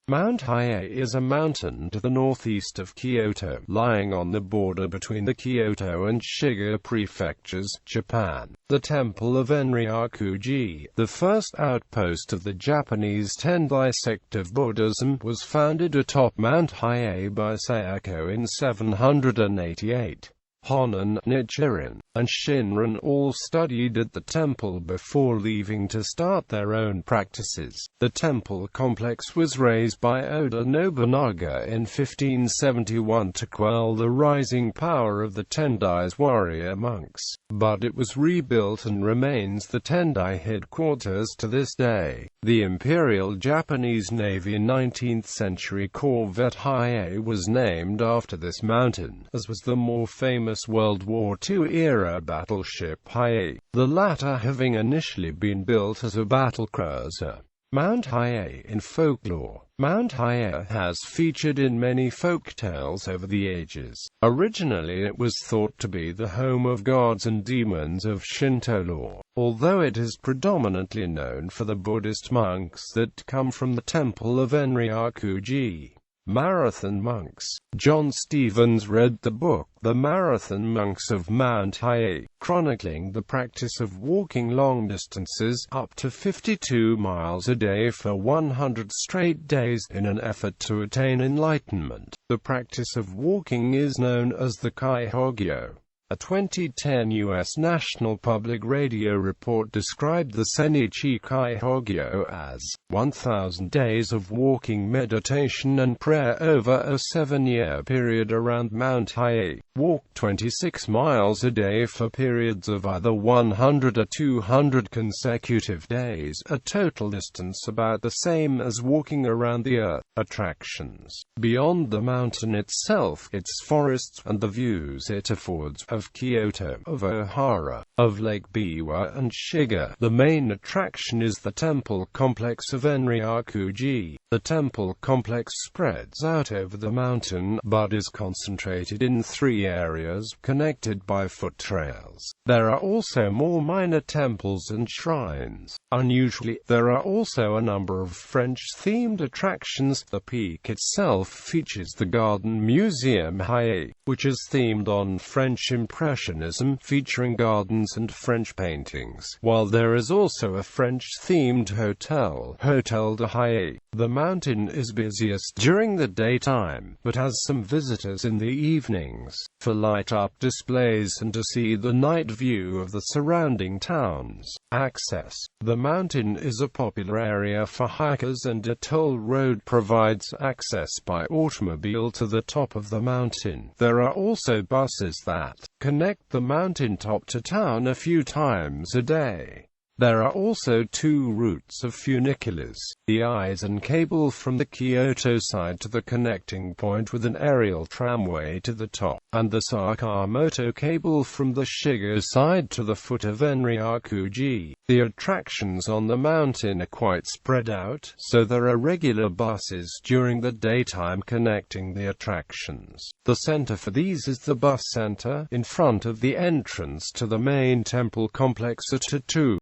Mount Hiei is a mountain to the northeast of Kyoto, lying on the border between the Kyoto and Shiga prefectures, Japan. The temple of Enryaku-ji, the first outpost of the Japanese Tendai sect of Buddhism, was founded atop Mount Hiei by Saichō in 788. Honen, Nichiren, and Shinran all studied at the temple before leaving to start their own practices. The temple complex was razed by Oda Nobunaga in 1571 to quell the rising power of the Tendai's warrior monks, but it was rebuilt and remains the Tendai headquarters to this day. The Imperial Japanese Navy 19th-century corvette Hiei was named after this mountain, as was the more famous World War II-era battleship Hiei, the latter having initially been built as a battlecruiser. Mount Hiei in folklore. Mount Hiei has featured in many folk tales over the ages. Originally it was thought to be the home of gods and demons of Shinto lore, although it is predominantly known for the Buddhist monks that come from the temple of Enryaku-ji. Marathon monks. John Stevens read the book The Marathon Monks of Mount Hiei, chronicling the practice of walking long distances, up to 52 miles a day for 100 straight days, in an effort to attain enlightenment. The practice of walking is known as the Kaihogyo. A 2010 U.S. National Public Radio report described the Senichi Kaihogyo as 1,000 days of walking, meditation and prayer over a 7-year period around Mount Hiei. Walk 26 miles a day for periods of either 100 or 200 consecutive days, a total distance about the same as walking around the Earth. Attractions. Beyond the mountain itself, its forests, and the views it affords of Kyoto, of Ohara, of Lake Biwa and Shiga, the main attraction is the temple complex of Enryaku-ji. The temple complex spreads out over the mountain, but is concentrated in 3 areas, connected by foot trails. There are also more minor temples and shrines. Unusually, there are also a number of French-themed attractions. The peak itself features the Garden Museum Hiei, which is themed on French Impressionism, featuring gardens and French paintings, while there is also a French-themed hotel, Hotel.The Hiei. The mountain is busiest during the daytime, but has some visitors in the evenings, for light-up displays and to see the night view of the surrounding towns. Access. The mountain is a popular area for hikers, and a toll road provides access by automobile to the top of the mountain. There are also buses that connect the mountain top to town a few times a day. There are also 2 routes of funiculars, the Eisen cable from the Kyoto side to the connecting point with an aerial tramway to the top, and the Sakamoto cable from the Shiga side to the foot of Enryaku-ji. The attractions on the mountain are quite spread out, so there are regular buses during the daytime connecting the attractions. The center for these is the bus center, in front of the entrance to the main temple complex at Atop.